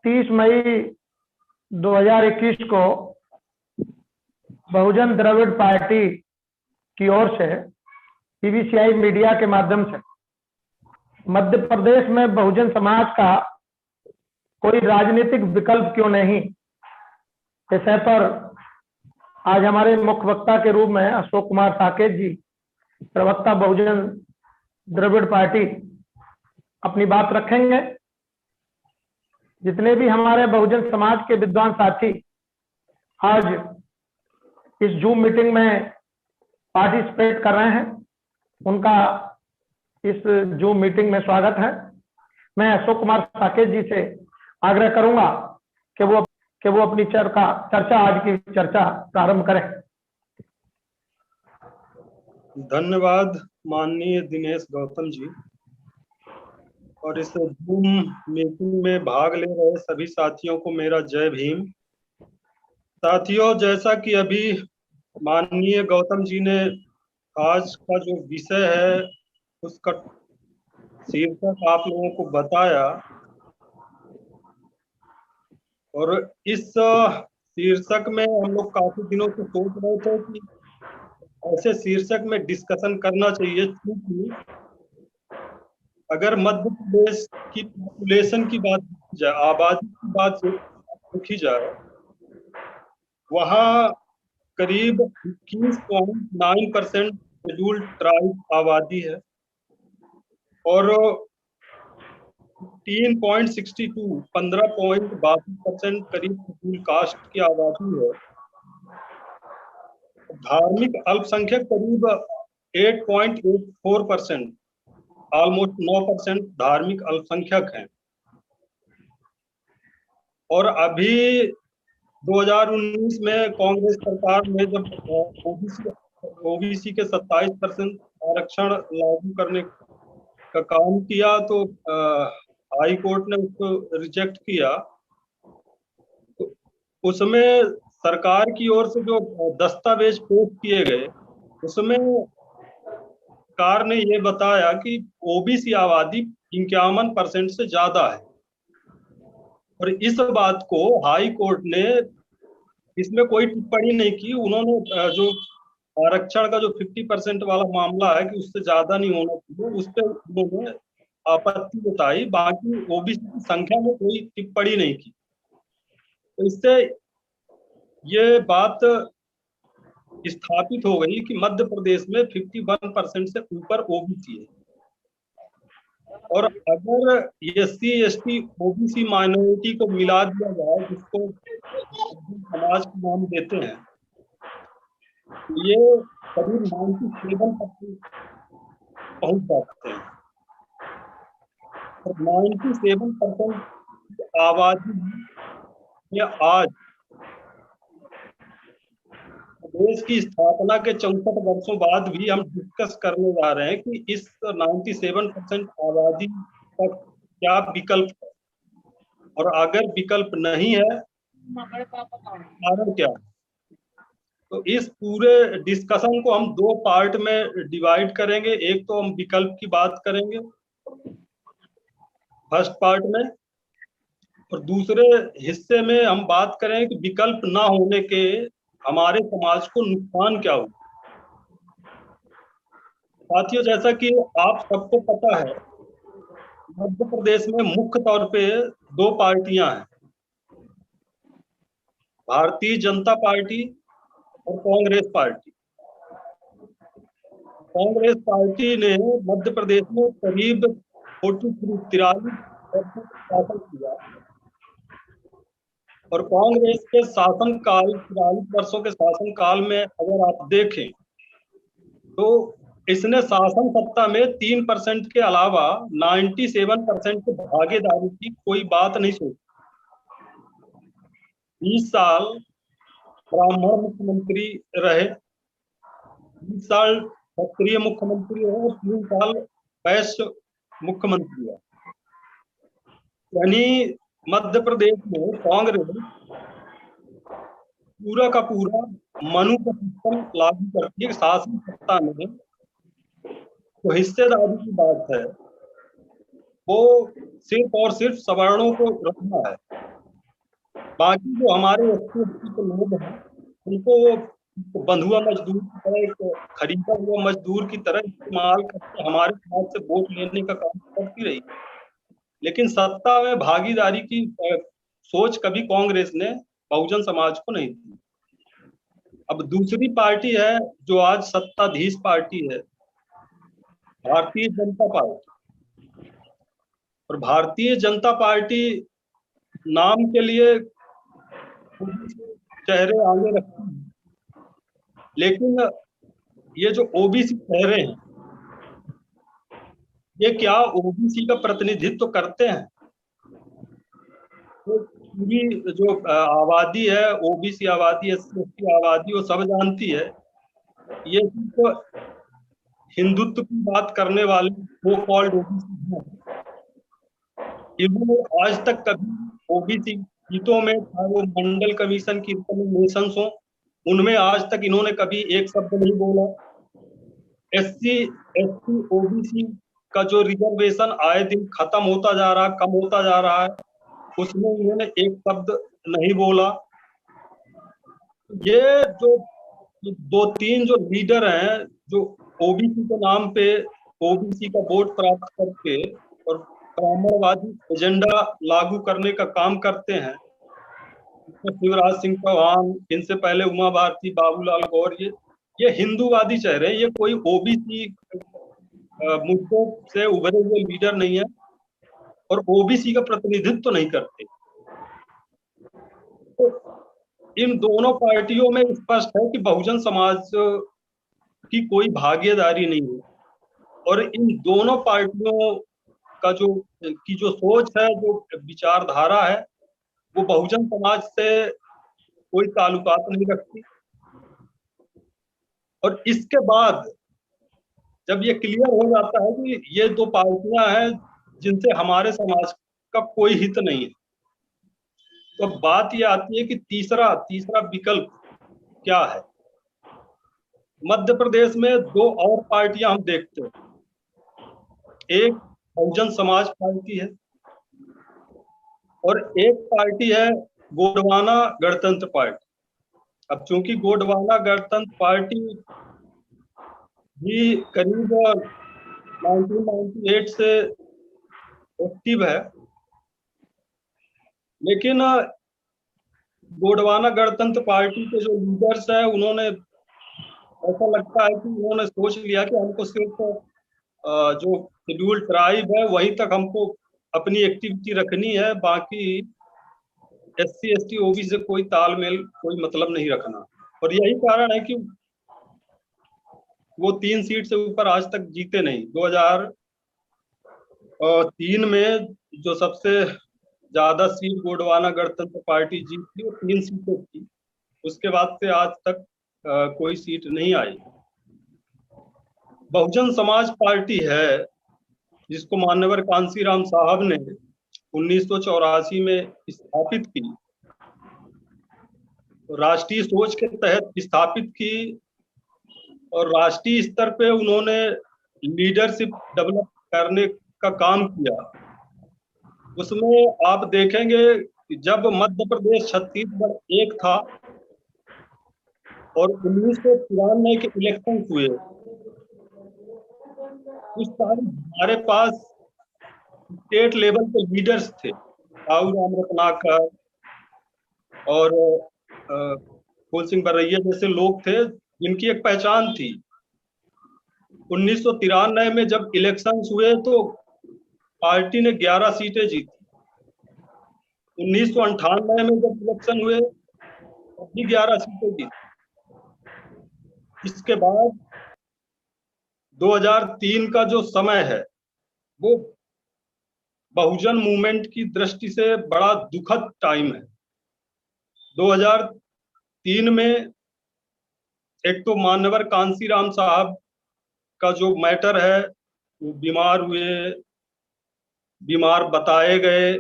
30 मई 2021 को बहुजन द्रविड़ पार्टी की ओर से पीवीसीआई मीडिया के माध्यम से मध्य प्रदेश में बहुजन समाज का कोई राजनीतिक विकल्प क्यों नहीं विषय पर आज हमारे मुख्य वक्ता के रूप में अशोक कुमार साकेत जी, प्रवक्ता बहुजन द्रविड़ पार्टी, अपनी बात रखेंगे। जितने भी हमारे बहुजन समाज के विद्वान साथी आज इस जूम मीटिंग में पार्टिसिपेट कर रहे हैं, उनका इस जूम मीटिंग में स्वागत है। मैं अशोक कुमार साकेत जी से आग्रह करूंगा कि वो अपनी आज की चर्चा प्रारंभ करें। धन्यवाद माननीय दिनेश गौतम जी, और इस जूम मीटिंग में भाग ले रहे सभी साथियों को मेरा जय भीम। साथियों, जैसा कि अभी माननीय गौतम जी ने आज का जो विषय है उसका शीर्षक आप लोगों को बताया, और इस शीर्षक में हम लोग काफी दिनों से सोच रहे थे कि ऐसे शीर्षक में डिस्कशन करना चाहिए, क्योंकि अगर मध्य प्रदेश की पॉपुलेशन की बात की जाए, आबादी की बात देखी जाए, वहाँ करीब 21.9% शेड्यूल्ड ट्राइब आबादी है और 15.62% करीब शेड्यूल्ड कास्ट की आबादी है। धार्मिक अल्पसंख्यक करीब 8.84%, ऑलमोस्ट 9% धार्मिक अल्पसंख्यक हैं। और अभी 2019 में कांग्रेस सरकार ने जब ओबीसी के 27% आरक्षण लागू करने का काम किया तो हाई कोर्ट ने उसको रिजेक्ट किया। तो उसमें सरकार की ओर से जो दस्तावेज पेश किए गए, उसमें सरकार ने ये बताया कि ओबीसी आबादी 51% से ज्यादा है, और इस बात को हाई कोर्ट ने इसमें कोई टिप्पणी नहीं की। उन्होंने जो आरक्षण का जो 50% वाला मामला है कि उससे ज्यादा नहीं होना चाहिए, उस पर उन्होंने आपत्ति बताई, बाकी ओबीसी की संख्या में कोई टिप्पणी नहीं की। तो इससे ये बात स्थापित हो गई कि मध्य प्रदेश में 51% से ऊपर ओबीसी है, और अगर एससी एसटी ओबीसी माइनॉरिटी को मिला दिया जाए, जिसको समाज का नाम देते हैं, ये करीब 97% पहुंच जाते हैं। और 97% आबादी में आज देश की स्थापना के 64 वर्षों बाद भी हम डिस्कस करने जा रहे हैं कि इस 97% आबादी का क्या विकल्प है, और अगर विकल्प नहीं है कारण क्या है। तो इस पूरे डिस्कशन को हम दो पार्ट में डिवाइड करेंगे। एक तो हम विकल्प की बात करेंगे फर्स्ट पार्ट में, और दूसरे हिस्से में हम बात करें कि विकल्प ना होने के हमारे समाज को नुकसान क्या हुआ। साथियों, जैसा कि आप सबको पता है, मध्य प्रदेश में मुख्य तौर पे दो पार्टियां हैं, भारतीय जनता पार्टी और कांग्रेस पार्टी। कांग्रेस पार्टी ने मध्य प्रदेश में करीब 43 शासन किया, और कांग्रेस के शासनकाल 43 वर्षों के शासनकाल में अगर आप देखें तो इसने शासन सत्ता में 3% के अलावा 97% की भागीदारी की कोई बात नहीं सोची। 20 साल ब्राह्मण मुख्यमंत्री रहे, 20 साल क्षत्रिय मुख्यमंत्री रहे, और 3 साल वैश्य मुख्यमंत्री रहे। यानी मध्य प्रदेश में कांग्रेस पूरा का पूरा मनु का सिस्टम लागू करती है। शासन सत्ता में तो हिस्सेदारी की बात है, वो सिर्फ और सिर्फ सवर्णों को रखना है। बाकी जो हमारे एससी के लोग हैं उनको वो बंधुआ मजदूर की तरह, एक खरीदा हुआ मजदूर की तरह इस्तेमाल करके हमारे समाज से वोट लेने का काम करती रही। लेकिन सत्ता में भागीदारी की सोच कभी कांग्रेस ने बहुजन समाज को नहीं दी। अब दूसरी पार्टी है जो आज सत्ताधीश पार्टी है, भारतीय जनता पार्टी। और भारतीय जनता पार्टी नाम के लिए चेहरे आगे रखती है, लेकिन ये जो ओबीसी चेहरे हैं ये क्या ओबीसी का प्रतिनिधित्व करते हैं? तो पूरी जो आबादी है, ओबीसी आबादी, एससी एसटी आबादी, वो सब जानती है ये तो हिंदुत्व की बात करने वाले वो कॉल्ड ओबीसी हैं। इन्होंने आज तक कभी ओबीसी गीतों में, चाहे वो मंडल कमीशन की रिकमेंडेशंस हो, उनमें आज तक इन्होंने कभी एक शब्द नहीं बोला। एससी एसटी ओबीसी का जो रिजर्वेशन आए दिन खत्म होता जा रहा है, कम होता जा रहा है, उसमें इन्होंने एक शब्द नहीं बोला। ये जो दो तीन जो लीडर हैं जो ओबीसी के नाम पे ओबीसी का वोट प्राप्त करके और ब्राह्मणवादी एजेंडा लागू करने का काम करते हैं, शिवराज सिंह चौहान, इनसे पहले उमा भारती, बाबूलाल गौर, ये हिंदूवादी चेहरे हैं। ये कोई ओबीसी मुद्दों से उभरे हुए लीडर नहीं है और ओबीसी का प्रतिनिधित्व तो नहीं करते। तो इन दोनों पार्टियों में स्पष्ट है कि बहुजन समाज की कोई भागीदारी नहीं है और इन दोनों पार्टियों का जो सोच है, जो विचारधारा है, वो बहुजन समाज से कोई ताल्लुकात नहीं रखती। और इसके बाद जब ये क्लियर हो जाता है कि ये दो पार्टियां हैं जिनसे हमारे समाज का कोई हित नहीं है, तो बात ये आती है कि तीसरा विकल्प क्या है। मध्य प्रदेश में दो और पार्टियां हम देखते हैं। एक बहुजन समाज पार्टी है और एक पार्टी है गोंडवाना गणतंत्र पार्टी। अब चूंकि गोंडवाना गणतंत्र पार्टी भी करीब 1998 से एक्टिव है, लेकिन गोंडवाना गणतंत्र पार्टी के जो लीडर्स हैं उन्होंने, ऐसा लगता है कि उन्होंने सोच लिया कि हमको सिर्फ जो शेड्यूल्ड ट्राइब है वहीं तक हमको अपनी एक्टिविटी रखनी है, बाकी एससी एसटी ओबीसी से कोई तालमेल, कोई मतलब नहीं रखना। और यही कारण है कि वो 3 सीट से ऊपर आज तक जीते नहीं। 2003 में जो सबसे ज्यादा सीट गोंडवाना गणतंत्र पार्टी जीती वो 3 सीटें थी, उसके बाद से आज तक कोई सीट नहीं आई। बहुजन समाज पार्टी है जिसको मान्यवर कांसीराम साहब ने 1984 में स्थापित की, राष्ट्रीय सोच के तहत स्थापित की और राष्ट्रीय स्तर पे उन्होंने लीडरशिप डेवलप करने का काम किया। उसमें आप देखेंगे जब मध्य प्रदेश छत्तीसगढ़ एक था और 1993 के इलेक्शन हुए, उस टाइम हमारे पास स्टेट लेवल पे लीडर्स थे, राम रत्नाकर और फूल सिंह बरैया जैसे लोग थे जिनकी एक पहचान थी। 1993 में जब इलेक्शंस हुए तो पार्टी ने 11 सीटें जीती। 1998 में जब इलेक्शन हुए तब भी 11 सीटें जीती। इसके बाद 2003 का जो समय है वो बहुजन मूवमेंट की दृष्टि से बड़ा दुखद टाइम है। 2003 में एक तो मान्यवर कांसीराम साहब का जो मैटर है, वो बीमार हुए, बीमार बताए गए,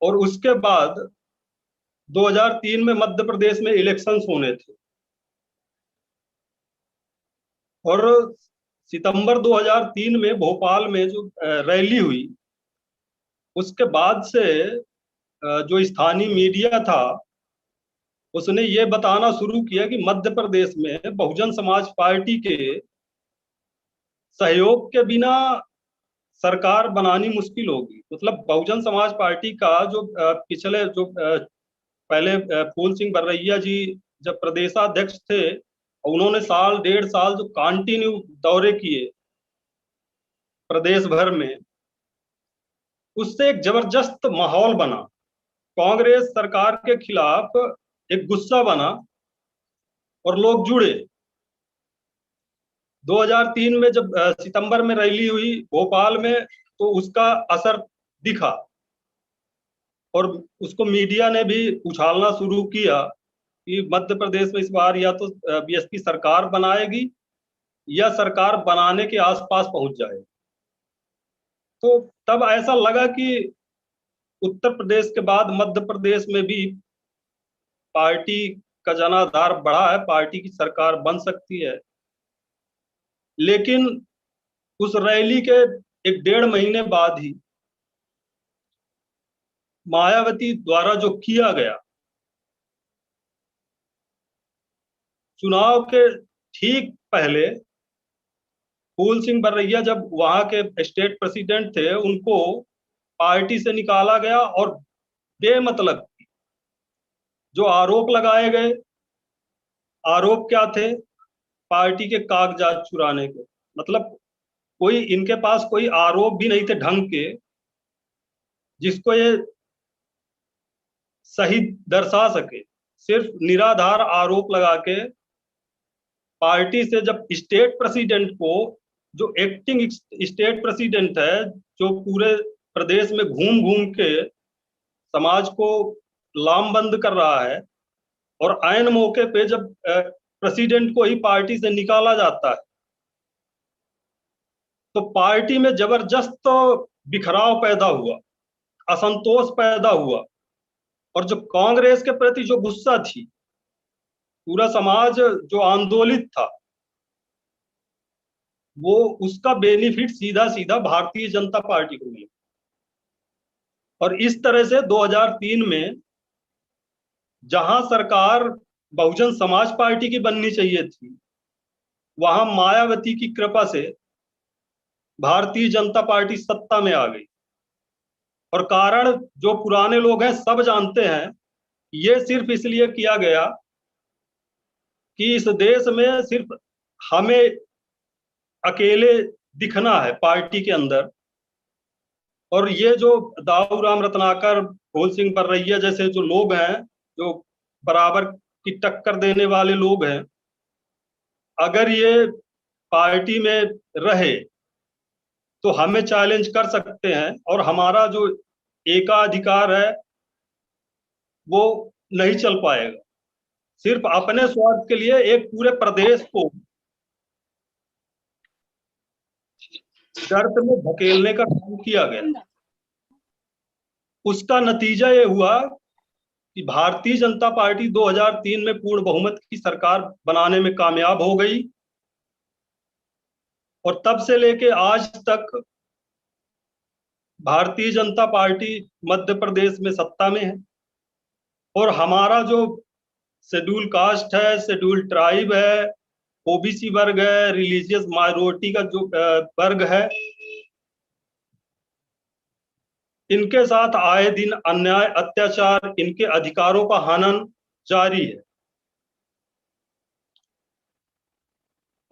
और उसके बाद 2003 में मध्य प्रदेश में इलेक्शंस होने थे और सितंबर 2003 में भोपाल में जो रैली हुई, उसके बाद से जो स्थानीय मीडिया था उसने ये बताना शुरू किया कि मध्य प्रदेश में बहुजन समाज पार्टी के सहयोग के बिना सरकार बनानी मुश्किल होगी। मतलब बहुजन समाज पार्टी का जो पिछले जो पहले फूल सिंह बरैया जी जब प्रदेशाध्यक्ष थे, उन्होंने साल डेढ़ साल जो कंटिन्यू दौरे किए प्रदेश भर में, उससे एक जबरदस्त माहौल बना। कांग्रेस सरकार के खिलाफ एक गुस्सा बना और लोग जुड़े। 2003 में जब सितंबर में रैली हुई भोपाल में, तो उसका असर दिखा और उसको मीडिया ने भी उछालना शुरू किया कि मध्य प्रदेश में इस बार या तो बीएसपी सरकार बनाएगी या सरकार बनाने के आसपास पहुंच जाए। तो तब ऐसा लगा कि उत्तर प्रदेश के बाद मध्य प्रदेश में भी पार्टी का जनाधार बढ़ा है, पार्टी की सरकार बन सकती है। लेकिन उस रैली के एक डेढ़ महीने बाद ही मायावती द्वारा जो किया गया, चुनाव के ठीक पहले फूल सिंह बरैया जब वहां के स्टेट प्रेसिडेंट थे, उनको पार्टी से निकाला गया और बेमतलब जो आरोप लगाए गए, आरोप क्या थे? पार्टी के कागजात चुराने के। मतलब कोई इनके पास कोई आरोप भी नहीं थे ढंग के जिसको ये सही दर्शा सके। सिर्फ निराधार आरोप लगा के पार्टी से जब स्टेट प्रेसिडेंट को, जो एक्टिंग स्टेट प्रेसिडेंट है, जो पूरे प्रदेश में घूम घूम के समाज को लामबंद कर रहा है, और ऐन मौके पे जब प्रेसिडेंट को ही पार्टी से निकाला जाता है, तो पार्टी में जबरदस्त बिखराव पैदा हुआ, असंतोष पैदा हुआ। और जो कांग्रेस के प्रति जो गुस्सा थी, पूरा समाज जो आंदोलित था, वो उसका बेनिफिट सीधा सीधा भारतीय जनता पार्टी को मिला। और इस तरह से 2003 में जहां सरकार बहुजन समाज पार्टी की बननी चाहिए थी, वहां मायावती की कृपा से भारतीय जनता पार्टी सत्ता में आ गई। और कारण जो पुराने लोग हैं सब जानते हैं, ये सिर्फ इसलिए किया गया कि इस देश में सिर्फ हमें अकेले दिखना है पार्टी के अंदर। और ये जो दाऊ राम रत्नाकर, फूल सिंह बरैया जैसे जो लोग हैं, जो बराबर की टक्कर देने वाले लोग हैं, अगर ये पार्टी में रहे तो हमें चैलेंज कर सकते हैं और हमारा जो एकाधिकार है वो नहीं चल पाएगा। सिर्फ अपने स्वार्थ के लिए एक पूरे प्रदेश को गर्त में धकेलने का काम किया गया। उसका नतीजा ये हुआ कि भारतीय जनता पार्टी 2003 में पूर्ण बहुमत की सरकार बनाने में कामयाब हो गई। और तब से लेके आज तक भारतीय जनता पार्टी मध्य प्रदेश में सत्ता में है। और हमारा जो शेड्यूल कास्ट है, शेड्यूल ट्राइब है, ओबीसी वर्ग है, रिलीजियस माइनॉरिटी का जो वर्ग है, इनके साथ आए दिन अन्याय, अत्याचार, इनके अधिकारों का हनन जारी है।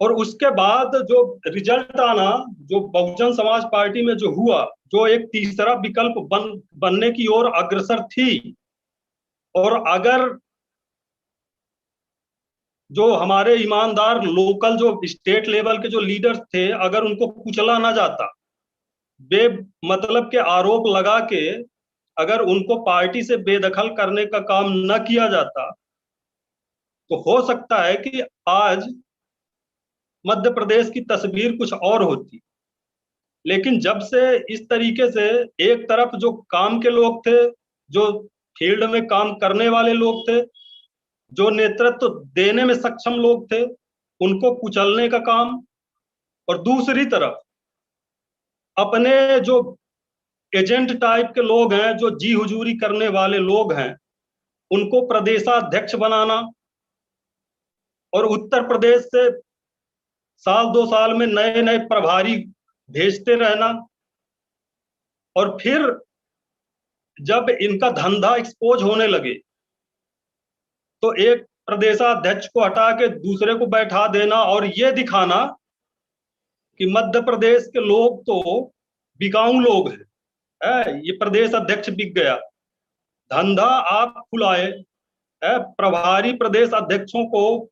और उसके बाद जो रिजल्ट आना, जो बहुजन समाज पार्टी में जो हुआ, जो एक तीसरा विकल्प बनने की ओर अग्रसर थी। और अगर जो हमारे ईमानदार लोकल जो स्टेट लेवल के जो लीडर्स थे, अगर उनको कुचला ना जाता, बे मतलब के आरोप लगा के अगर उनको पार्टी से बेदखल करने का काम न किया जाता, तो हो सकता है कि आज मध्य प्रदेश की तस्वीर कुछ और होती। लेकिन जब से इस तरीके से एक तरफ जो काम के लोग थे, जो फील्ड में काम करने वाले लोग थे, जो नेतृत्व देने में सक्षम लोग थे, उनको कुचलने का काम, और दूसरी तरफ अपने जो एजेंट टाइप के लोग हैं, जो जी हुजूरी करने वाले लोग हैं, उनको प्रदेशाध्यक्ष बनाना और उत्तर प्रदेश से साल 2 साल में नए नए प्रभारी भेजते रहना। और फिर जब इनका धंधा एक्सपोज होने लगे तो एक प्रदेशाध्यक्ष को हटा के दूसरे को बैठा देना और ये दिखाना कि मध्य प्रदेश के लोग तो बिकाऊ लोग हैं, ये प्रदेश अध्यक्ष बिक गया। धंधा आप खुलाए, प्रभारी प्रदेश अध्यक्षों को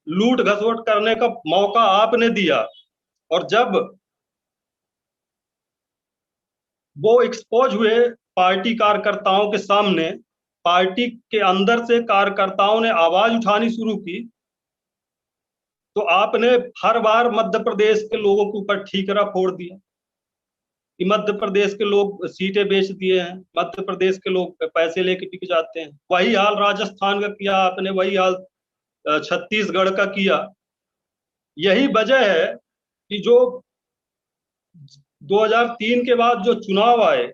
लूट घसोट करने का मौका आपने दिया, और जब वो एक्सपोज हुए पार्टी कार्यकर्ताओं के सामने, पार्टी के अंदर से कार्यकर्ताओं ने आवाज उठानी शुरू की, तो आपने हर बार मध्य प्रदेश के लोगों के ऊपर ठीकरा फोड़ दिया कि मध्य प्रदेश के लोग सीटें बेच दिए हैं, मध्य प्रदेश के लोग पैसे लेके बिक जाते हैं। वही हाल राजस्थान का किया आपने, वही हाल छत्तीसगढ़ का किया। यही वजह है कि जो 2003 के बाद जो चुनाव आए,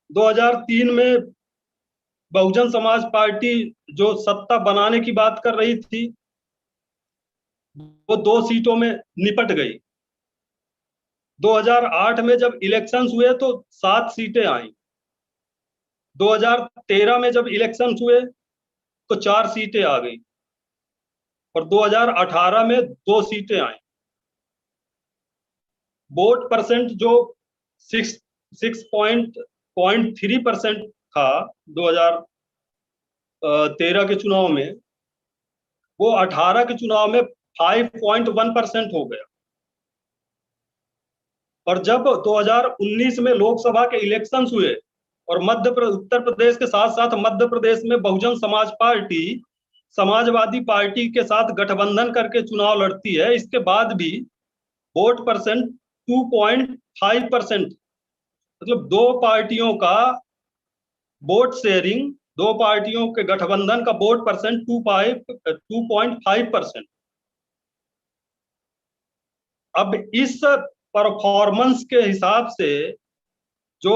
2003 में बहुजन समाज पार्टी जो सत्ता बनाने की बात कर रही थी, वो 2 सीटों में निपट गई। 2008 में जब इलेक्शंस हुए तो 7 सीटें आई। 2013 में जब इलेक्शंस हुए तो 4 सीटें आ गई, और 2018 में 2 सीटें आई। वोट परसेंट जो 6.3% था 2013 के चुनाव में, वो 18 के चुनाव में 5.1% हो गया। और जब 2019 में लोकसभा के इलेक्शंस हुए और उत्तर प्रदेश के साथ साथ मध्य प्रदेश में बहुजन समाज पार्टी समाजवादी पार्टी के साथ गठबंधन करके चुनाव लड़ती है, इसके बाद भी वोट परसेंट 2.5%, मतलब 2 पार्टियों का वोट शेयरिंग, 2 पार्टियों के गठबंधन का वोट परसेंट 2.5%। अब इस परफॉर्मेंस के हिसाब से जो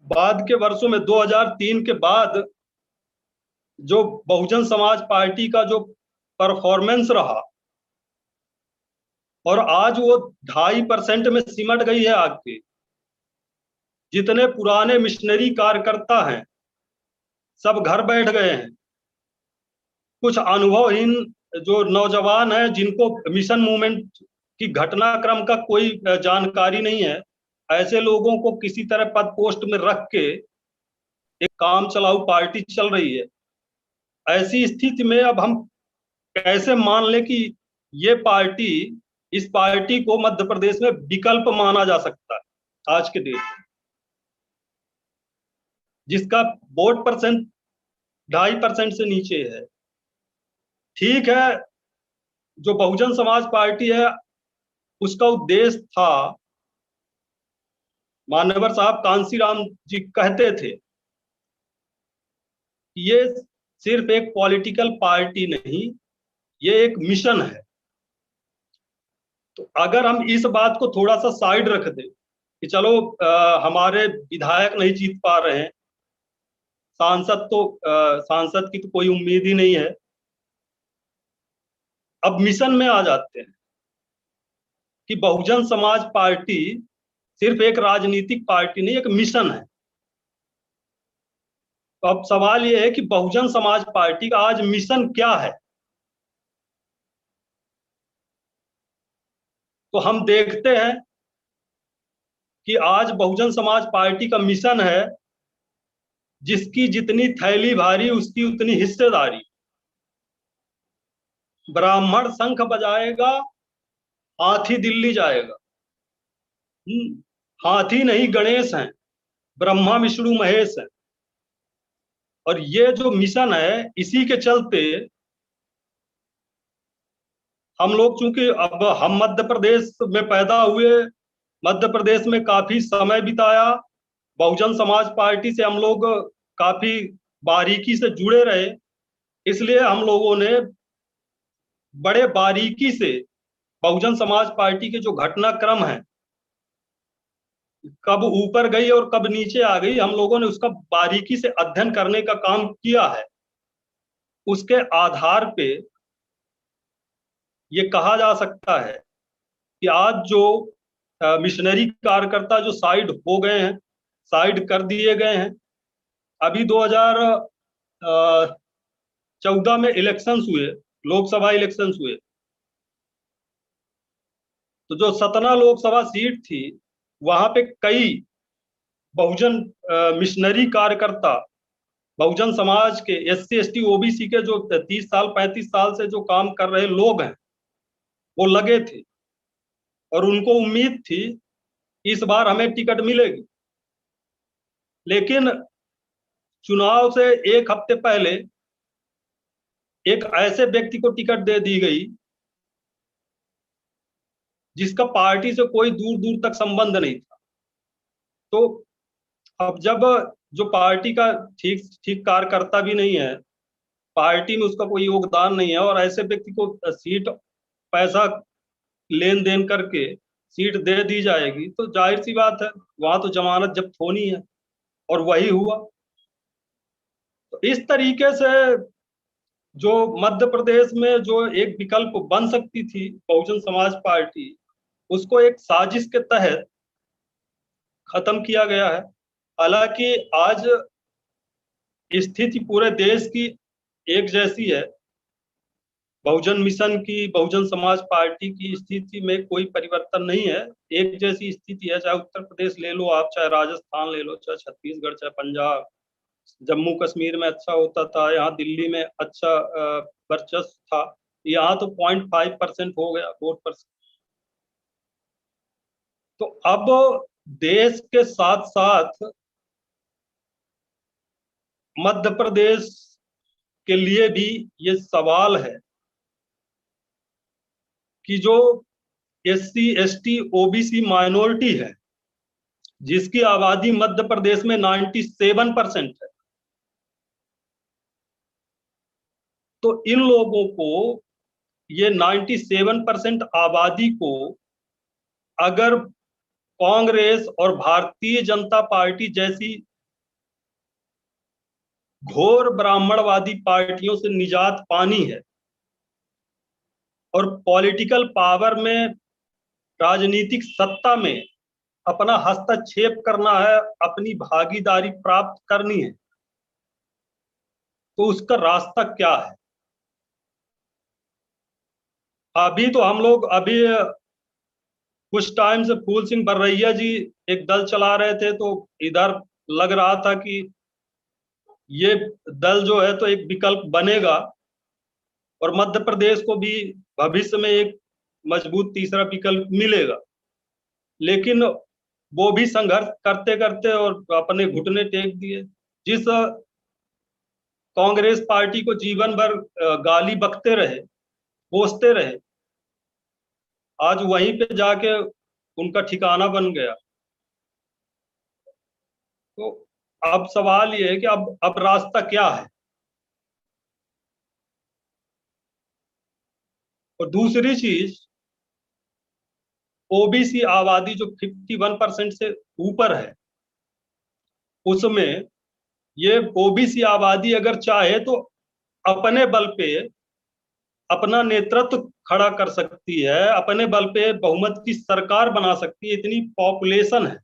बाद के वर्षों में 2003 के बाद जो बहुजन समाज पार्टी का जो परफॉर्मेंस रहा, और आज वो 2.5% में सिमट गई है आगे। जितने पुराने मिशनरी कार्यकर्ता हैं सब घर बैठ गए हैं। कुछ अनुभवहीन जो नौजवान हैं, जिनको मिशन मूवमेंट की घटनाक्रम का कोई जानकारी नहीं है, ऐसे लोगों को किसी तरह पद पोस्ट में रख के एक काम चलाऊ पार्टी चल रही है। ऐसी स्थिति में अब हम कैसे मान लें कि ये पार्टी, इस पार्टी को मध्य प्रदेश में विकल्प माना जा सकता है आज के डेट में, जिसका वोट परसेंट 2.5% से नीचे है। ठीक है, जो बहुजन समाज पार्टी है उसका उद्देश्य था, मान्यवर साहब कांसीराम जी कहते थे, ये सिर्फ एक पॉलिटिकल पार्टी नहीं, ये एक मिशन है। तो अगर हम इस बात को थोड़ा सा साइड रख दें कि चलो हमारे विधायक नहीं जीत पा रहे हैं, सांसद की तो कोई उम्मीद ही नहीं है, अब मिशन में आ जाते हैं कि बहुजन समाज पार्टी सिर्फ एक राजनीतिक पार्टी नहीं, एक मिशन है। तो अब सवाल यह है कि बहुजन समाज पार्टी का आज मिशन क्या है। तो हम देखते हैं कि आज बहुजन समाज पार्टी का मिशन है, जिसकी जितनी थैली भारी उसकी उतनी हिस्सेदारी। ब्राह्मण शंख बजाएगा, हाथी दिल्ली जाएगा। हाथी नहीं गणेश हैं, ब्रह्मा विष्णु महेश हैं। और ये जो मिशन है, इसी के चलते हम लोग, चूंकि अब हम मध्य प्रदेश में पैदा हुए, मध्य प्रदेश में काफी समय बिताया, बहुजन समाज पार्टी से हम लोग काफी बारीकी से जुड़े रहे, इसलिए हम लोगों ने बड़े बारीकी से बहुजन समाज पार्टी के जो घटनाक्रम है, कब ऊपर गई और कब नीचे आ गई, हम लोगों ने उसका बारीकी से अध्ययन करने का काम किया है। उसके आधार पे ये कहा जा सकता है कि आज जो मिशनरी कार्यकर्ता जो साइड हो गए हैं, साइड कर दिए गए हैं। अभी 2014 में इलेक्शंस हुए, लोकसभा इलेक्शंस हुए, तो जो सतना लोकसभा सीट थी वहां पे कई बहुजन मिशनरी कार्यकर्ता, बहुजन समाज के, SC ST OBC के जो 30 साल 35 साल से जो काम कर रहे लोग हैं वो लगे थे और उनको उम्मीद थी इस बार हमें टिकट मिलेगी। लेकिन चुनाव से एक हफ्ते पहले एक ऐसे व्यक्ति को टिकट दे दी गई जिसका पार्टी से कोई दूर दूर तक संबंध नहीं था। तो अब जब जो पार्टी का ठीक ठीक कार्यकर्ता भी नहीं है, पार्टी में उसका कोई योगदान नहीं है, और ऐसे व्यक्ति को सीट, पैसा लेन देन करके सीट दे दी जाएगी, तो जाहिर सी बात है वहां तो जमानत जब्त होनी है, और वही हुआ। तो इस तरीके से जो मध्य प्रदेश में जो एक विकल्प बन सकती थी बहुजन समाज पार्टी, उसको एक साजिश के तहत खत्म किया गया है। हालांकि आज स्थिति पूरे देश की एक जैसी है, बहुजन मिशन की, बहुजन समाज पार्टी की स्थिति में कोई परिवर्तन नहीं है, एक जैसी स्थिति है। चाहे उत्तर प्रदेश ले लो आप, चाहे राजस्थान ले लो, चाहे छत्तीसगढ़, चाहे पंजाब, जम्मू कश्मीर में अच्छा होता था, यहाँ दिल्ली में अच्छा वर्चस्व था, यहाँ तो 0.5% हो गया वोट परसेंट। तो अब देश के साथ साथ मध्य प्रदेश के लिए भी ये सवाल है कि जो SC ST OBC माइनॉरिटी है, जिसकी आबादी मध्य प्रदेश में 97% है, तो इन लोगों को, ये 97% आबादी को अगर कांग्रेस और भारतीय जनता पार्टी जैसी घोर ब्राह्मणवादी पार्टियों से निजात पानी है और पॉलिटिकल पावर में, राजनीतिक सत्ता में अपना हस्तक्षेप करना है, अपनी भागीदारी प्राप्त करनी है, तो उसका रास्ता क्या है? अभी तो हम लोग, अभी कुछ टाइम से फूल सिंह बरैया जी एक दल चला रहे थे, तो इधर लग रहा था कि ये दल जो है तो एक विकल्प बनेगा और मध्य प्रदेश को भी भविष्य में एक मजबूत तीसरा विकल्प मिलेगा। लेकिन वो भी संघर्ष करते करते और अपने घुटने टेक दिए। जिस कांग्रेस पार्टी को जीवन भर गाली बकते रहे, कोसते रहे, आज वहीं पे जाके उनका ठिकाना बन गया। तो अब सवाल ये है कि अब रास्ता क्या है? और दूसरी चीज, OBC आबादी जो 51% से ऊपर है, उसमें ये OBC आबादी अगर चाहे तो अपने बल पे अपना नेतृत्व खड़ा कर सकती है, अपने बल पे बहुमत की सरकार बना सकती है, इतनी पॉपुलेशन है।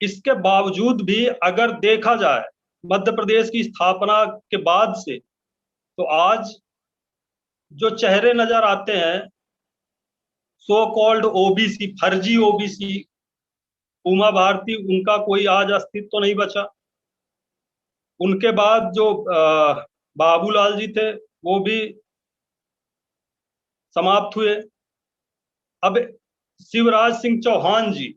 इसके बावजूद भी अगर देखा जाए मध्य प्रदेश की स्थापना के बाद से, तो आज जो चेहरे नजर आते हैं सो कॉल्ड OBC, फर्जी OBC, उमा भारती, उनका कोई आज अस्तित्व तो नहीं बचा। उनके बाद जो बाबूलाल जी थे वो भी समाप्त हुए। अब शिवराज सिंह चौहान जी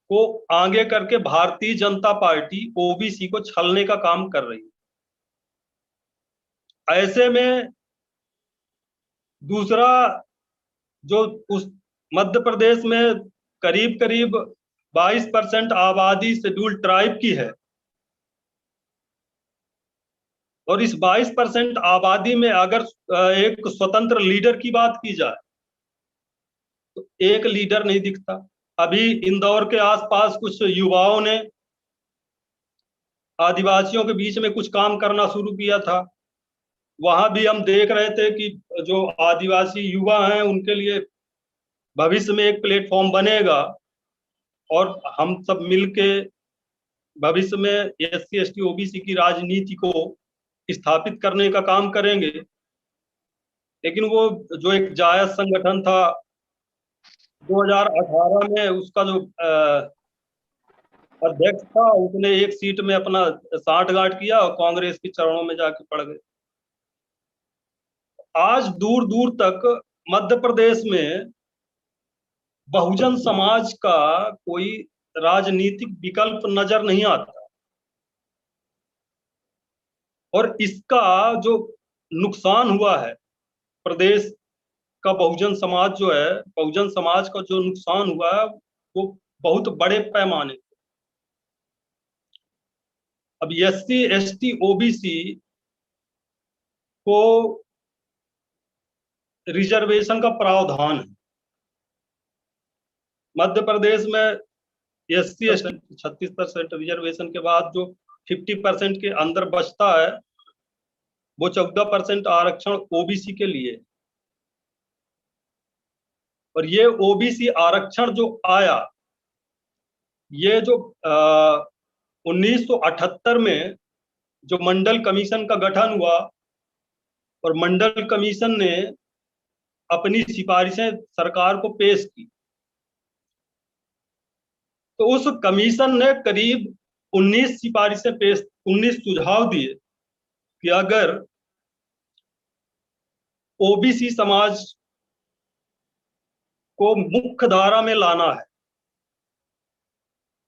को आगे करके भारतीय जनता पार्टी OBC को छलने का काम कर रही है। ऐसे में दूसरा जो उस मध्य प्रदेश में करीब करीब 22% आबादी शेड्यूल ट्राइब की है, और इस 22% आबादी में अगर एक स्वतंत्र लीडर की बात की जाए तो एक लीडर नहीं दिखता। अभी इंदौर के आसपास कुछ युवाओं ने आदिवासियों के बीच में कुछ काम करना शुरू किया था। वहां भी हम देख रहे थे कि जो आदिवासी युवा हैं उनके लिए भविष्य में एक प्लेटफॉर्म बनेगा और हम सब मिलके भविष्य में SC ST OBC की राजनीति को स्थापित करने का काम करेंगे। लेकिन वो जो एक जायज संगठन था 2018 में, उसका जो अध्यक्ष था उसने एक सीट में अपना सांठगांठ किया और कांग्रेस के चरणों में जाके पड़ गए। आज दूर दूर तक मध्य प्रदेश में बहुजन समाज का कोई राजनीतिक विकल्प नजर नहीं आता और इसका जो नुकसान हुआ है प्रदेश का, बहुजन समाज जो है, बहुजन समाज का जो नुकसान हुआ है वो बहुत बड़े पैमाने। अब SC ST OBC को रिजर्वेशन का प्रावधान है मध्य प्रदेश में। SC ST 36% रिजर्वेशन के बाद जो 50% के अंदर बचता है वो 14% आरक्षण OBC के लिए। और ये OBC आरक्षण जो आया, ये जो 1978 में जो मंडल कमीशन का गठन हुआ और मंडल कमीशन ने अपनी सिफारिशें सरकार को पेश की, तो उस कमीशन ने करीब 19 सुझाव दिए कि अगर OBC समाज को मुख्य धारा में लाना है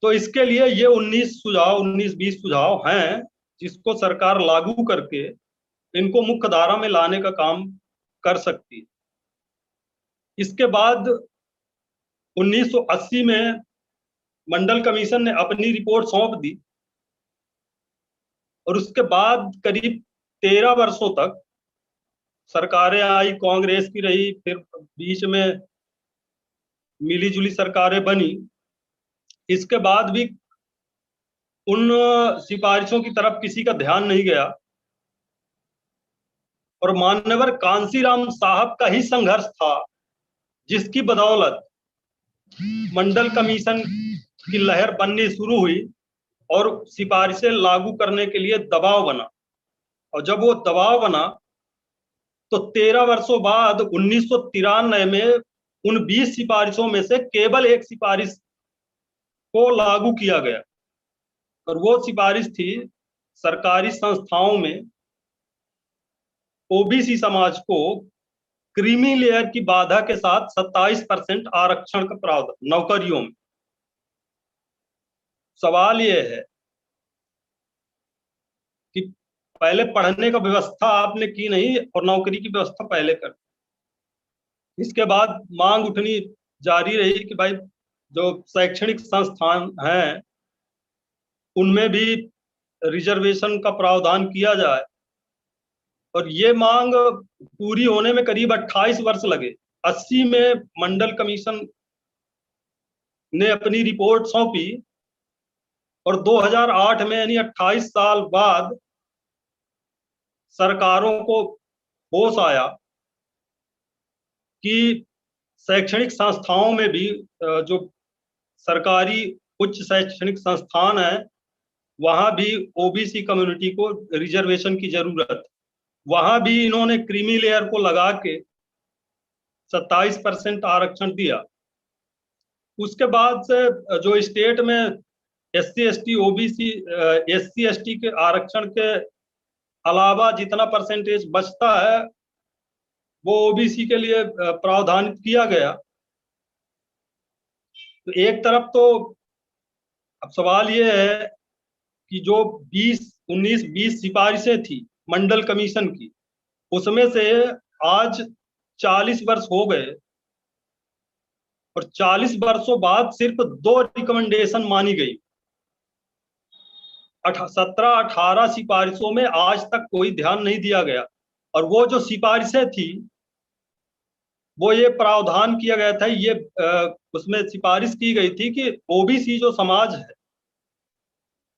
तो इसके लिए ये 19-20 सुझाव हैं जिसको सरकार लागू करके इनको मुख्य धारा में लाने का काम कर सकती है। इसके बाद 1980 में मंडल कमीशन ने अपनी रिपोर्ट सौंप दी और उसके बाद करीब 13 वर्षों तक सरकारें आई, कांग्रेस की रही, फिर बीच में मिली जुली सरकारें बनी। इसके बाद भी उन सिफारिशों की तरफ किसी का ध्यान नहीं गया और मान्यवर कांसीराम साहब का ही संघर्ष था जिसकी बदौलत मंडल कमीशन की लहर बननी शुरू हुई और सिफारिशें लागू करने के लिए दबाव बना। और जब वो दबाव बना तो 13 वर्षों बाद 1993 में उन 20 सिफारिशों में से केवल एक सिफारिश को लागू किया गया और वो सिफारिश थी सरकारी संस्थाओं में OBC समाज को क्रीमी लेयर की बाधा के साथ 27% आरक्षण का प्रावधान नौकरियों में। सवाल यह है कि पहले पढ़ने का व्यवस्था आपने की नहीं और नौकरी की व्यवस्था पहले कर। इसके बाद मांग उठनी जारी रही कि भाई जो शैक्षणिक संस्थान हैं उनमें भी रिजर्वेशन का प्रावधान किया जाए और ये मांग पूरी होने में करीब 28 वर्ष लगे। 80 में मंडल कमीशन ने अपनी रिपोर्ट सौंपी और 2008 में यानी 28 साल बाद सरकारों को होश आया कि शैक्षणिक संस्थाओं में भी जो सरकारी उच्च शैक्षणिक संस्थान है वहां भी OBC कम्युनिटी को रिजर्वेशन की जरूरत। वहां भी इन्होंने क्रीमी लेयर को लगा के 27% आरक्षण दिया। उसके बाद से जो स्टेट में SC ST OBC SC ST के आरक्षण के अलावा जितना परसेंटेज बचता है वो OBC के लिए प्रावधानित किया गया। तो एक तरफ तो अब सवाल ये है कि जो 19-20 सिफारिशें थी मंडल कमीशन की, उसमें से आज 40 वर्ष हो गए और 40 वर्षों बाद सिर्फ 2 रिकमेंडेशन मानी गई। 17-18 सिफारिशों में आज तक कोई ध्यान नहीं दिया गया। और वो जो सिफारिशें थी, वो ये प्रावधान किया गया था, ये उसमें सिफारिश की गई थी कि ओबीसी जो समाज है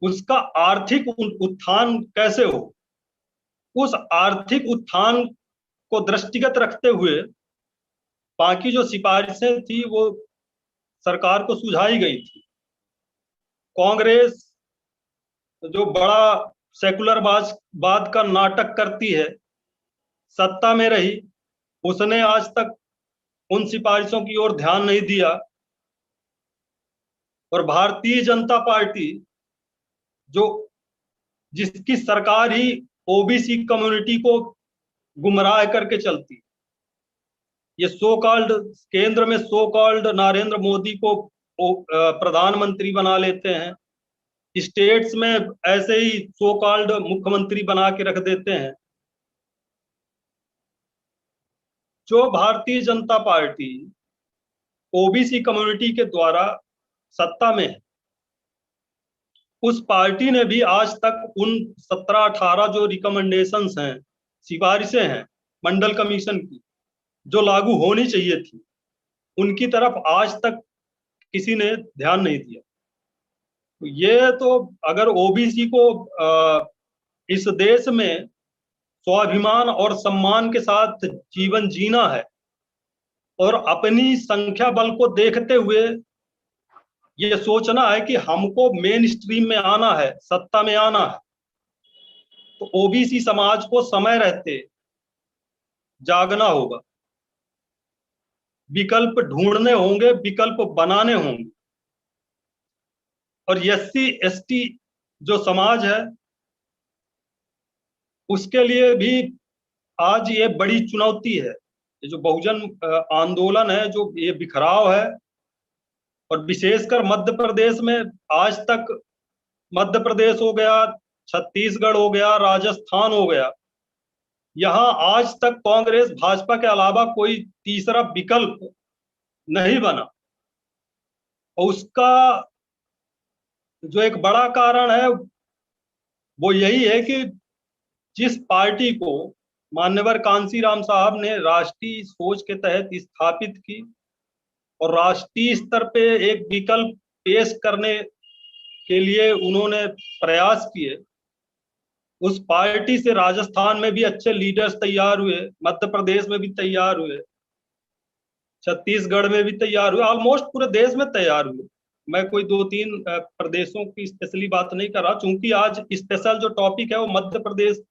उसका आर्थिक उत्थान कैसे हो। उस आर्थिक उत्थान को दृष्टिगत रखते हुए बाकी जो सिफारिशें थी वो सरकार को सुझाई गई थी। कांग्रेस जो बड़ा सेकुलरवाद का नाटक करती है, सत्ता में रही, उसने आज तक उन सिफारिशों की ओर ध्यान नहीं दिया। और भारतीय जनता पार्टी जो जिसकी सरकार ही ओबीसी कम्युनिटी को गुमराह करके चलती, ये सो कॉल्ड केंद्र में सो कॉल्ड नरेंद्र मोदी को प्रधानमंत्री बना लेते हैं, स्टेट्स में ऐसे ही सो कॉल्ड मुख्यमंत्री बना के रख देते हैं। जो Bharatiya Janata party OBC community के द्वारा सत्ता में है, उस पार्टी ने भी आज तक उन 17-18 जो रिकमेंडेशंस हैं, सिफारिशें हैं मंडल कमीशन की, जो लागू होनी चाहिए थी, उनकी तरफ आज तक किसी ने ध्यान नहीं दिया। तो ये तो अगर ओबीसी को इस देश में स्वाभिमान और सम्मान के साथ जीवन जीना है और अपनी संख्या बल को देखते हुए ये सोचना है कि हमको मेन स्ट्रीम में आना है, सत्ता में आना है, तो ओबीसी समाज को समय रहते जागना होगा, विकल्प ढूंढने होंगे, विकल्प बनाने होंगे। और एससी एसटी जो समाज है उसके लिए भी आज ये बड़ी चुनौती है। ये जो बहुजन आंदोलन है, जो ये बिखराव है, और विशेषकर मध्य प्रदेश में आज तक, मध्य प्रदेश हो गया, छत्तीसगढ़ हो गया, राजस्थान हो गया, यहां आज तक कांग्रेस भाजपा के अलावा कोई तीसरा विकल्प नहीं बना। और उसका जो एक बड़ा कारण है वो यही है कि जिस पार्टी को मान्यवर कांसीराम साहब ने राष्ट्रीय सोच के तहत स्थापित की और राष्ट्रीय स्तर पे एक विकल्प पेश करने के लिए उन्होंने प्रयास किए, उस पार्टी से राजस्थान में भी अच्छे लीडर्स तैयार हुए, मध्य प्रदेश में भी तैयार हुए, छत्तीसगढ़ में भी तैयार हुए, ऑलमोस्ट पूरे देश में तैयार हुए। मैं कोई 2-3 प्रदेशों की स्पेशली बात नहीं कर रहा, चूंकि आज स्पेशल जो टॉपिक है वो मध्य प्रदेश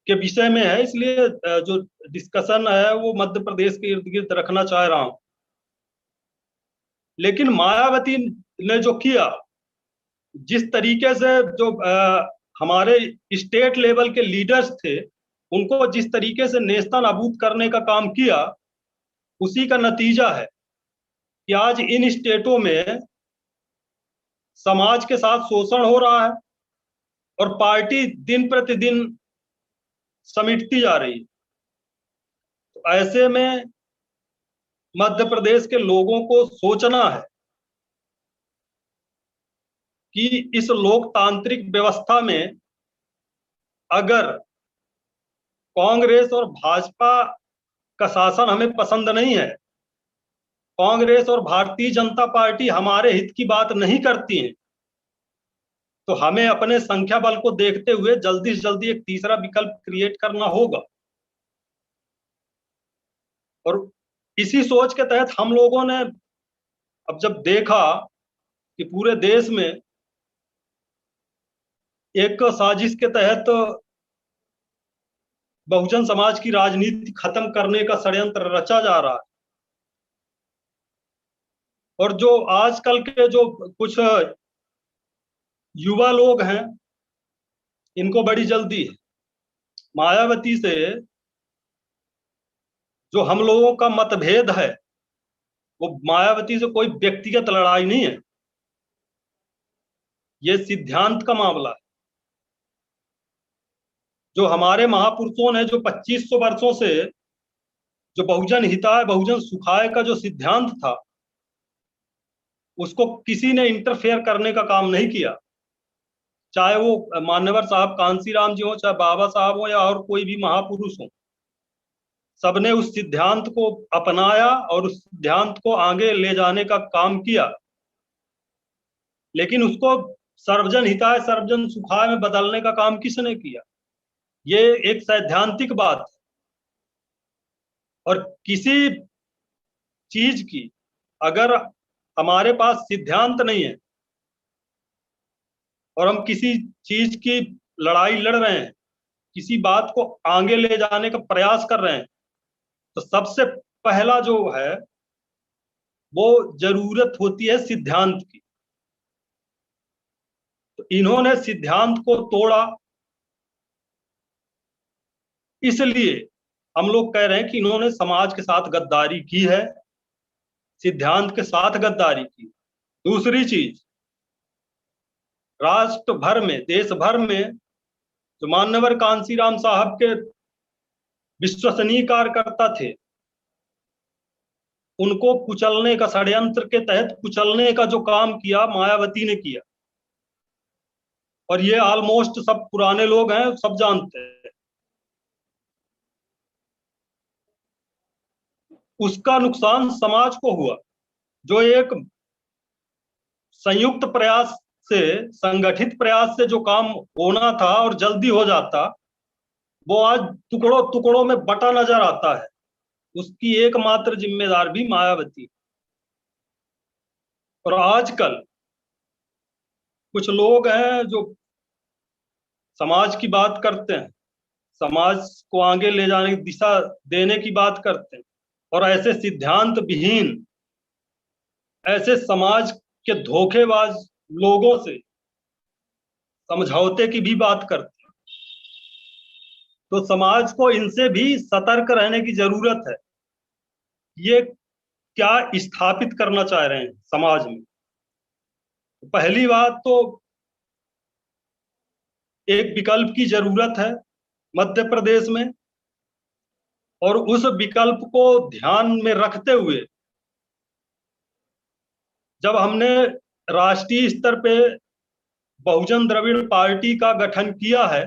के विषय में है, इसलिए जो डिस्कशन है वो मध्य प्रदेश के इर्द गिर्द रखना चाह रहा हूं। लेकिन मायावती ने जो किया, जिस तरीके से जो हमारे स्टेट लेवल के लीडर्स थे उनको जिस तरीके से नेस्ता नाबूद करने का काम किया, उसी का नतीजा है कि आज इन स्टेटों में समाज के साथ शोषण हो रहा है और पार्टी दिन प्रतिदिन समिटती जा रही है। तो ऐसे में मध्य प्रदेश के लोगों को सोचना है कि इस लोकतांत्रिक व्यवस्था में अगर कांग्रेस और भाजपा का शासन हमें पसंद नहीं है, कांग्रेस और भारतीय जनता पार्टी हमारे हित की बात नहीं करती है, तो हमें अपने संख्या बल को देखते हुए जल्दी से जल्दी एक तीसरा विकल्प क्रिएट करना होगा। और इसी सोच के तहत हम लोगों ने अब जब देखा कि पूरे देश में एक साजिश के तहत बहुजन समाज की राजनीति खत्म करने का षड्यंत्र रचा जा रहा है, और जो आजकल के जो कुछ युवा लोग हैं इनको बड़ी जल्दी है मायावती से, जो हम लोगों का मतभेद है वो मायावती से कोई व्यक्तिगत लड़ाई नहीं है, ये सिद्धांत का मामला है। जो हमारे महापुरुषों ने जो 2500 वर्षों से जो बहुजन हिताय बहुजन सुखाय का जो सिद्धांत था उसको किसी ने इंटरफेयर करने का काम नहीं किया। चाहे वो मान्यवर साहब कांसीराम जी हो, चाहे बाबा साहब हो, या और कोई भी महापुरुष हो, सबने उस सिद्धांत को अपनाया और उस सिद्धांत को आगे ले जाने का काम किया। लेकिन उसको सर्वजन हिताय सर्वजन सुखाय में बदलने का काम किसने किया? ये एक सैद्धांतिक बात है। और किसी चीज की अगर हमारे पास सिद्धांत नहीं है और हम किसी चीज की लड़ाई लड़ रहे हैं, किसी बात को आगे ले जाने का प्रयास कर रहे हैं, तो सबसे पहला जो है वो जरूरत होती है सिद्धांत की। तो इन्होंने सिद्धांत को तोड़ा, इसलिए हम लोग कह रहे हैं कि इन्होंने समाज के साथ गद्दारी की है, सिद्धांत के साथ गद्दारी की। दूसरी चीज, राष्ट्र भर में, देश भर में जो मान्यवर कांसीराम साहब के विश्वसनीय कार्यकर्ता थे, उनको कुचलने का, षड्यंत्र के तहत कुचलने का जो काम किया मायावती ने किया। और ये ऑलमोस्ट सब पुराने लोग हैं, सब जानते हैं। उसका नुकसान समाज को हुआ। जो एक संयुक्त प्रयास से, संगठित प्रयास से जो काम होना था और जल्दी हो जाता, वो आज टुकड़ों टुकड़ों में बटा नजर आता है। उसकी एकमात्र जिम्मेदार भी मायावती। और आजकल कुछ लोग हैं जो समाज की बात करते हैं, समाज को आगे ले जाने की दिशा देने की बात करते हैं, और ऐसे सिद्धांत विहीन, ऐसे समाज के धोखेबाज लोगों से समझौते की भी बात करते हैं। तो समाज को इनसे भी सतर्क रहने की जरूरत है। ये क्या स्थापित करना चाह रहे हैं समाज में? पहली बात तो एक विकल्प की जरूरत है मध्य प्रदेश में, और उस विकल्प को ध्यान में रखते हुए जब हमने राष्ट्रीय स्तर पे बहुजन द्रविड़ पार्टी का गठन किया है,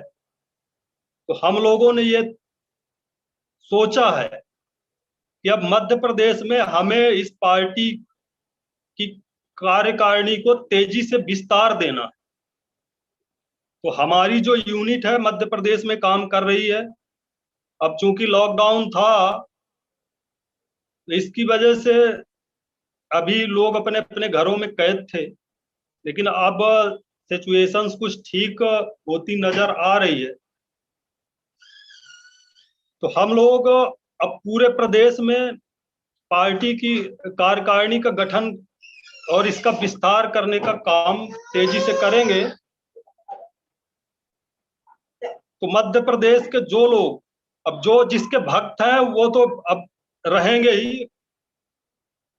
तो हम लोगों ने ये सोचा है कि अब मध्य प्रदेश में हमें इस पार्टी की कार्यकारिणी को तेजी से विस्तार देना है। तो हमारी जो यूनिट है मध्य प्रदेश में काम कर रही है। अब चूंकि लॉकडाउन था, तो इसकी वजह से अभी लोग अपने अपने घरों में कैद थे, लेकिन अब सिचुएशंस कुछ ठीक होती नजर आ रही है। तो हम लोग अब पूरे प्रदेश में पार्टी की कार्यकारिणी का गठन और इसका विस्तार करने का काम तेजी से करेंगे। तो मध्य प्रदेश के जो लोग, अब जो जिसके भक्त हैं वो तो अब रहेंगे ही,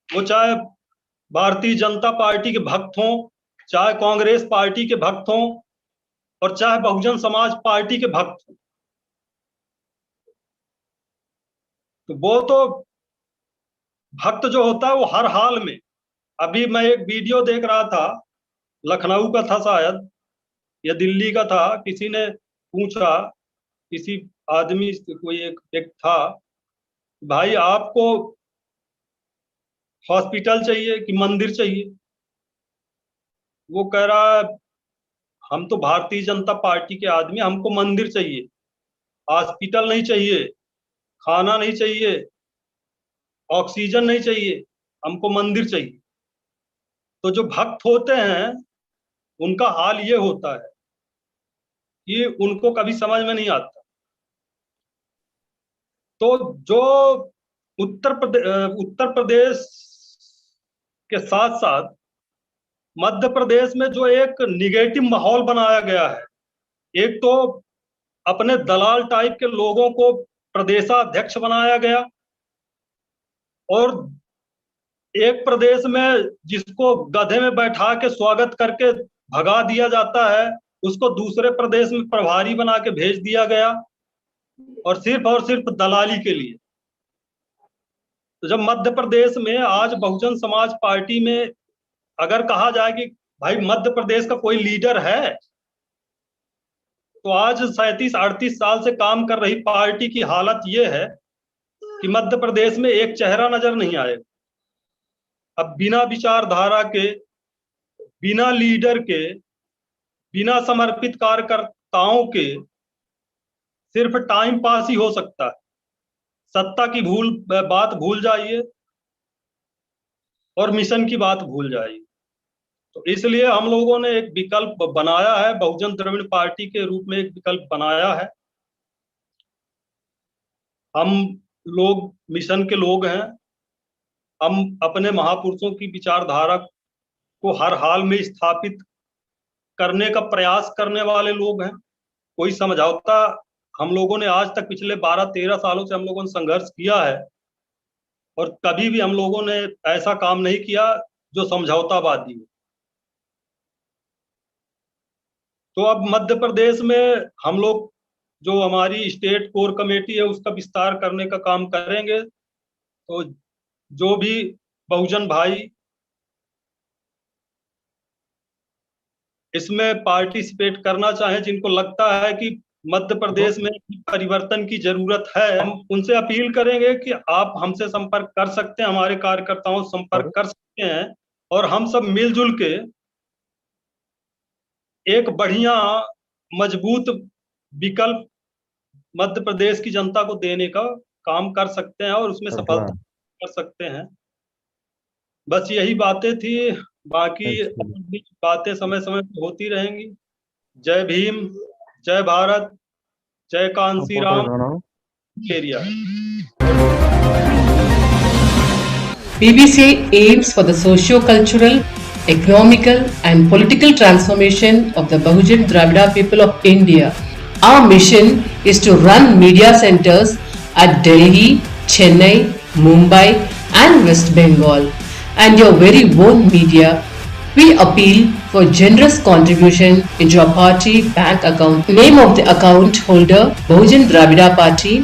वो चाहे भारतीय जनता पार्टी के भक्त हों, चाहे कांग्रेस पार्टी के भक्त हों, और चाहे बहुजन समाज पार्टी के भक्त हों। तो वो तो भक्त जो होता है वो हर हाल में, अभी मैं एक वीडियो देख रहा था, लखनऊ का था शायद या दिल्ली का था, किसी ने पूछा, किसी आदमी से, कोई एक था, भाई आपको हॉस्पिटल चाहिए कि मंदिर चाहिए? वो कह रहा है हम तो भारतीय जनता पार्टी के आदमी, हमको मंदिर चाहिए, हॉस्पिटल नहीं चाहिए, खाना नहीं चाहिए, ऑक्सीजन नहीं चाहिए, हमको मंदिर चाहिए। तो जो भक्त होते हैं उनका हाल ये होता है कि उनको कभी समझ में नहीं आता। तो जो उत्तर प्रदेश के साथ साथ मध्य प्रदेश में जो एक निगेटिव माहौल बनाया गया है, एक तो अपने दलाल टाइप के लोगों को प्रदेशाध्यक्ष बनाया गया, और एक प्रदेश में जिसको गधे में बैठा के स्वागत करके भगा दिया जाता है, उसको दूसरे प्रदेश में प्रभारी बना के भेज दिया गया, और सिर्फ दलाली के लिए। तो जब मध्य प्रदेश में आज बहुजन समाज पार्टी में अगर कहा जाए कि भाई मध्य प्रदेश का कोई लीडर है, तो आज 37-38 साल से काम कर रही पार्टी की हालत ये है कि मध्य प्रदेश में एक चेहरा नजर नहीं आएगा। अब बिना विचारधारा के, बिना लीडर के, बिना समर्पित कार्यकर्ताओं के सिर्फ टाइम पास ही हो सकता है। सत्ता की बात भूल जाइए और मिशन की बात भूल जाइए। तो इसलिए हम लोगों ने एक विकल्प बनाया है, बहुजन द्रविड़ पार्टी के रूप में एक विकल्प बनाया है। हम लोग मिशन के लोग हैं। हम अपने महापुरुषों की विचारधारा को हर हाल में स्थापित करने का प्रयास करने वाले लोग हैं। कोई समझौता हम लोगों ने आज तक पिछले 12-13 सालों से हम लोगों ने संघर्ष किया है और कभी भी हम लोगों ने ऐसा काम नहीं किया जो समझौतावादी हो। तो अब मध्य प्रदेश में हम लोग जो हमारी स्टेट कोर कमेटी है उसका विस्तार करने का काम करेंगे। तो जो भी बहुजन भाई इसमें पार्टिसिपेट करना चाहें, जिनको लगता है कि मध्य प्रदेश में परिवर्तन की जरूरत है, हम उनसे अपील करेंगे कि आप हमसे संपर्क कर सकते हैं, हमारे कार्यकर्ताओं से संपर्क कर सकते हैं और हम सब मिलजुल के एक बढ़िया मजबूत विकल्प मध्य प्रदेश की जनता को देने का काम कर सकते हैं और उसमें सफलता कर सकते हैं। बस यही बातें थी, बाकी बातें समय समय पर होती रहेंगी। जय भीम, जय भारत, जय Kanshi Ram area. BBC aims for the socio-cultural, economical and political transformation of the Bahujan Dravida people of India. Our mission is to run media centers at Delhi, Chennai, Mumbai and West Bengal. And your very own media, we appeal for generous contribution into our party bank account. Name of the account holder, Bahujan Dravida Party.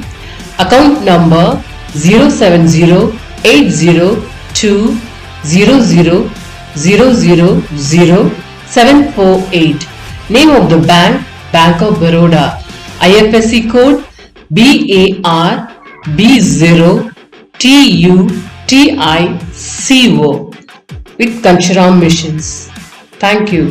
Account number 0708000000748. Name of the bank, Bank of Baroda. IFSC code BARB0TUTICO with Kanshiram Missions. Thank you.